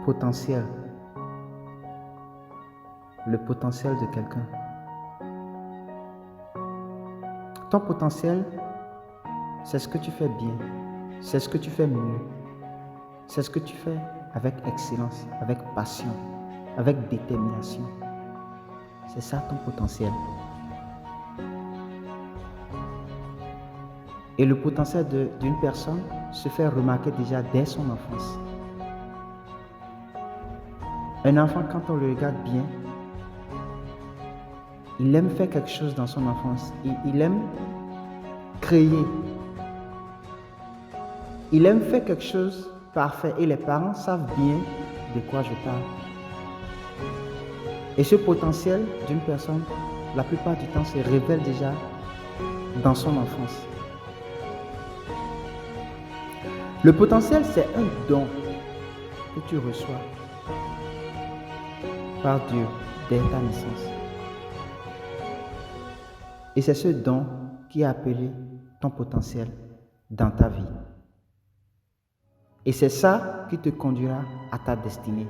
Potentiel. Le potentiel de quelqu'un. Ton potentiel, c'est ce que tu fais bien, c'est ce que tu fais mieux, c'est ce que tu fais avec excellence, avec passion, avec détermination. C'est ça ton potentiel. Et le potentiel d'une personne se fait remarquer déjà dès son enfance. Un enfant, quand on le regarde bien, il aime faire quelque chose dans son enfance. Il aime créer. Il aime faire quelque chose parfait. Et les parents savent bien de quoi je parle. Et ce potentiel d'une personne, la plupart du temps, se révèle déjà dans son enfance. Le potentiel, c'est un don que tu reçois par Dieu dès ta naissance. Et c'est ce don qui est appelé ton potentiel dans ta vie. Et c'est ça qui te conduira à ta destinée.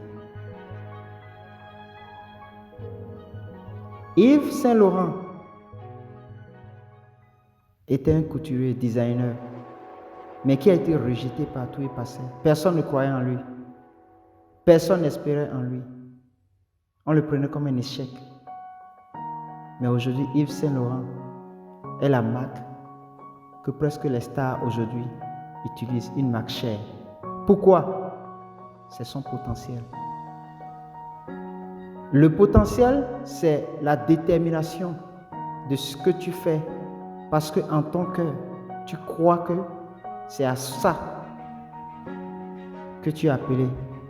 Yves Saint Laurent était un couturier, designer, mais qui a été rejeté par tous les passés. Personne ne croyait en lui. Personne n'espérait en lui. On le prenait comme un échec. Mais aujourd'hui, Yves Saint Laurent est la marque que presque les stars aujourd'hui utilisent, une marque chère. Pourquoi? C'est son potentiel. Le potentiel, c'est la détermination de ce que tu fais parce qu'en ton cœur, tu crois que c'est à ça que tu es appelé.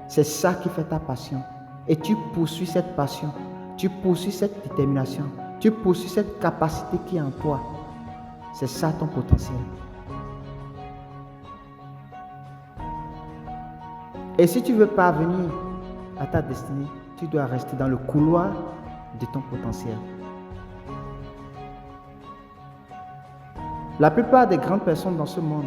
C'est ça qui fait ta passion. Et tu poursuis cette passion, tu poursuis cette détermination, tu poursuis cette capacité qui est en toi. C'est ça ton potentiel. Et si tu veux parvenir à ta destinée, tu dois rester dans le couloir de ton potentiel. La plupart des grandes personnes dans ce monde,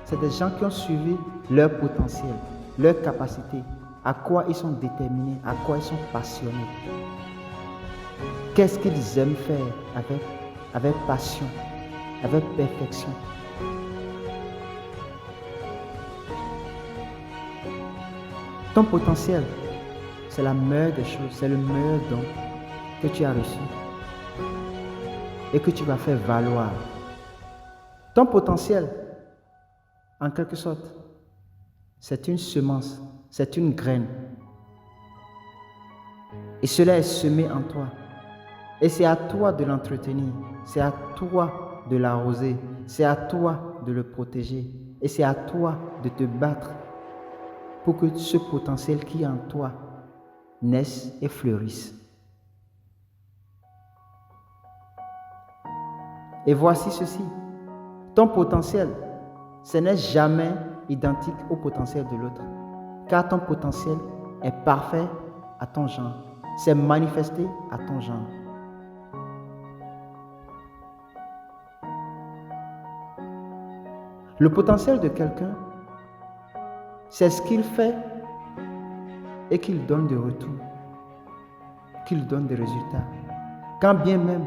c'est des gens qui ont suivi leur potentiel, leur capacité, à quoi ils sont déterminés, à quoi ils sont passionnés. Qu'est-ce qu'ils aiment faire avec passion, avec perfection. Ton potentiel, c'est la meilleure des choses, c'est le meilleur don que tu as reçu et que tu vas faire valoir. Ton potentiel, en quelque sorte, c'est une semence, c'est une graine. Et cela est semé en toi. Et c'est à toi de l'entretenir, c'est à toi de l'arroser, c'est à toi de le protéger. Et c'est à toi de te battre pour que ce potentiel qui est en toi naisse et fleurisse. Et voici ceci, ton potentiel, ce n'est jamais identique au potentiel de l'autre, car ton potentiel est parfait à ton genre, c'est manifesté à ton genre. Le potentiel de quelqu'un, c'est ce qu'il fait et qu'il donne de retour, qu'il donne des résultats. Quand bien même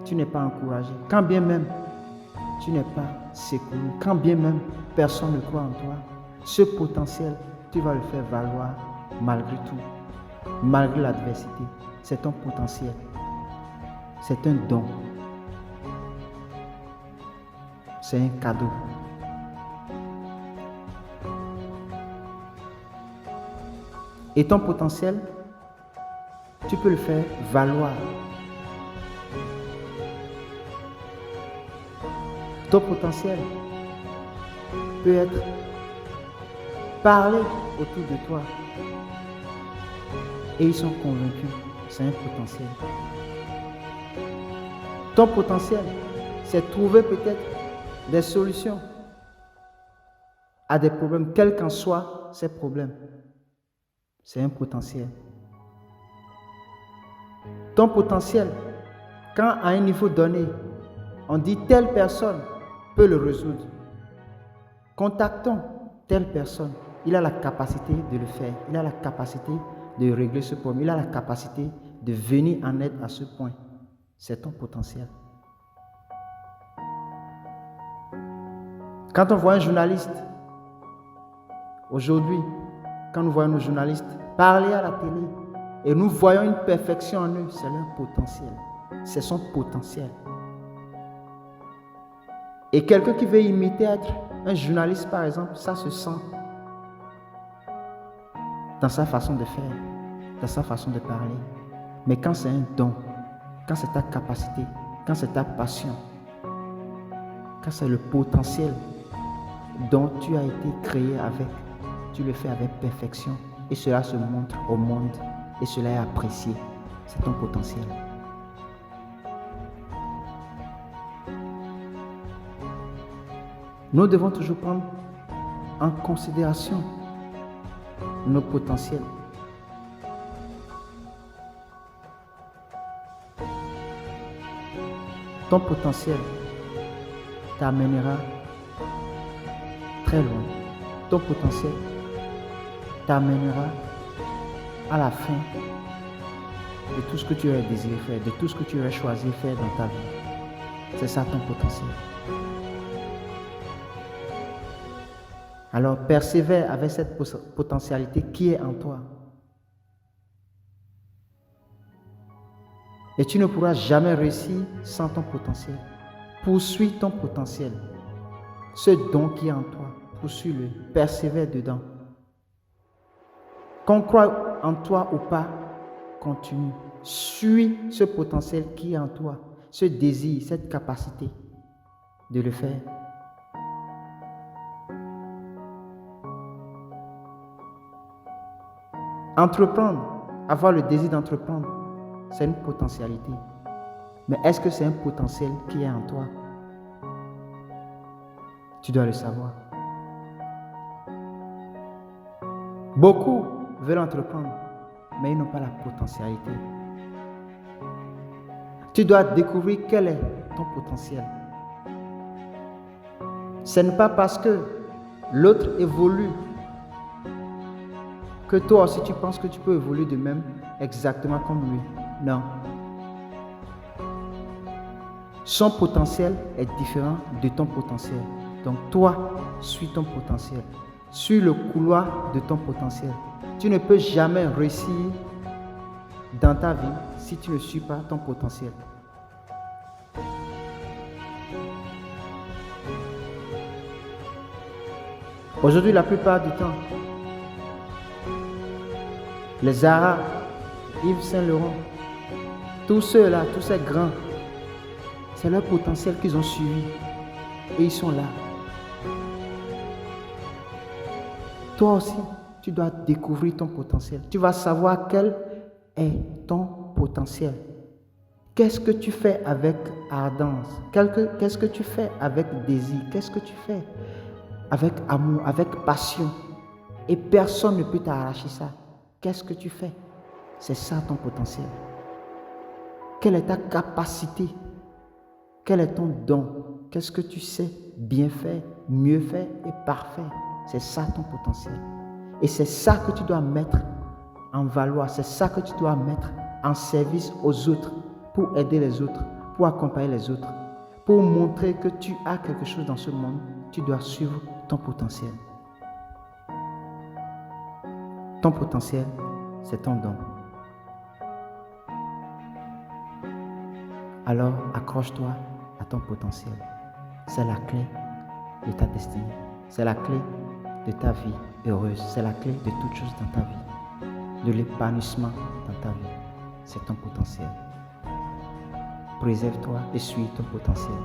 tu n'es pas encouragé, quand bien même tu n'es pas secouru, quand bien même personne ne croit en toi, ce potentiel, tu vas le faire valoir malgré tout, malgré l'adversité. C'est ton potentiel, c'est un don, c'est un cadeau. Et ton potentiel, tu peux le faire valoir. Ton potentiel peut être parlé autour de toi. Et ils sont convaincus, c'est un potentiel. Ton potentiel, c'est trouver peut-être des solutions à des problèmes, quels qu'en soient ces problèmes. C'est un potentiel. Ton potentiel, quand à un niveau donné, on dit telle personne peut le résoudre, contactons telle personne. il a la capacité de le faire. Il a la capacité de régler ce problème. Il a la capacité de venir en aide à ce point. C'est ton potentiel. Quand on voit un journaliste, aujourd'hui, quand nous voyons nos journalistes parler à la télé et nous voyons une perfection en eux, c'est leur potentiel. C'est son potentiel. Et quelqu'un qui veut imiter être un journaliste, par exemple, ça se sent dans sa façon de faire, dans sa façon de parler. Mais quand c'est un don, quand c'est ta capacité, quand c'est ta passion, quand c'est le potentiel dont tu as été créé avec, tu le fais avec perfection et cela se montre au monde et cela est apprécié. C'est ton potentiel. Nous devons toujours prendre en considération nos potentiels. Ton potentiel t'amènera très loin. Ton potentiel t'amènera à la fin de tout ce que tu aurais désiré faire, de tout ce que tu aurais choisi faire dans ta vie. C'est ça ton potentiel. Alors persévère avec cette potentialité qui est en toi. Et tu ne pourras jamais réussir sans ton potentiel. Poursuis ton potentiel. Ce don qui est en toi, poursuis-le, persévère dedans. Qu'on croit en toi ou pas, continue. Suis ce potentiel qui est en toi, ce désir, cette capacité de le faire. Entreprendre, avoir le désir d'entreprendre, c'est une potentialité. Mais est-ce que c'est un potentiel qui est en toi? Tu dois le savoir. Beaucoup veulent entreprendre, mais ils n'ont pas la potentialité. Tu dois découvrir quel est ton potentiel. Ce n'est pas parce que l'autre évolue que toi aussi tu penses que tu peux évoluer de même exactement comme lui. Non. Son potentiel est différent de ton potentiel. Donc toi, suis ton potentiel. Suis le couloir de ton potentiel. Tu ne peux jamais réussir dans ta vie si tu ne suis pas ton potentiel. Aujourd'hui, la plupart du temps, les Zara, Yves Saint Laurent, tous ceux-là, tous ces grands, c'est leur potentiel qu'ils ont suivi et ils sont là. Toi aussi, tu dois découvrir ton potentiel. Tu vas savoir quel est ton potentiel. Qu'est-ce que tu fais avec ardence? Qu'est-ce que tu fais avec désir? Qu'est-ce que tu fais avec amour, avec passion? Et personne ne peut t'arracher ça. Qu'est-ce que tu fais? C'est ça ton potentiel. Quelle est ta capacité? Quel est ton don? Qu'est-ce que tu sais bien faire, mieux faire et parfait? C'est ça ton potentiel. Et c'est ça que tu dois mettre en valeur. C'est ça que tu dois mettre en service aux autres pour aider les autres, pour accompagner les autres, pour montrer que tu as quelque chose dans ce monde. Tu dois suivre ton potentiel. Ton potentiel, c'est ton don. Alors, accroche-toi à ton potentiel. C'est la clé de ta destinée. C'est la clé de ta vie heureuse. C'est la clé de toute chose dans ta vie. De l'épanouissement dans ta vie. C'est ton potentiel. Préserve-toi et suis ton potentiel.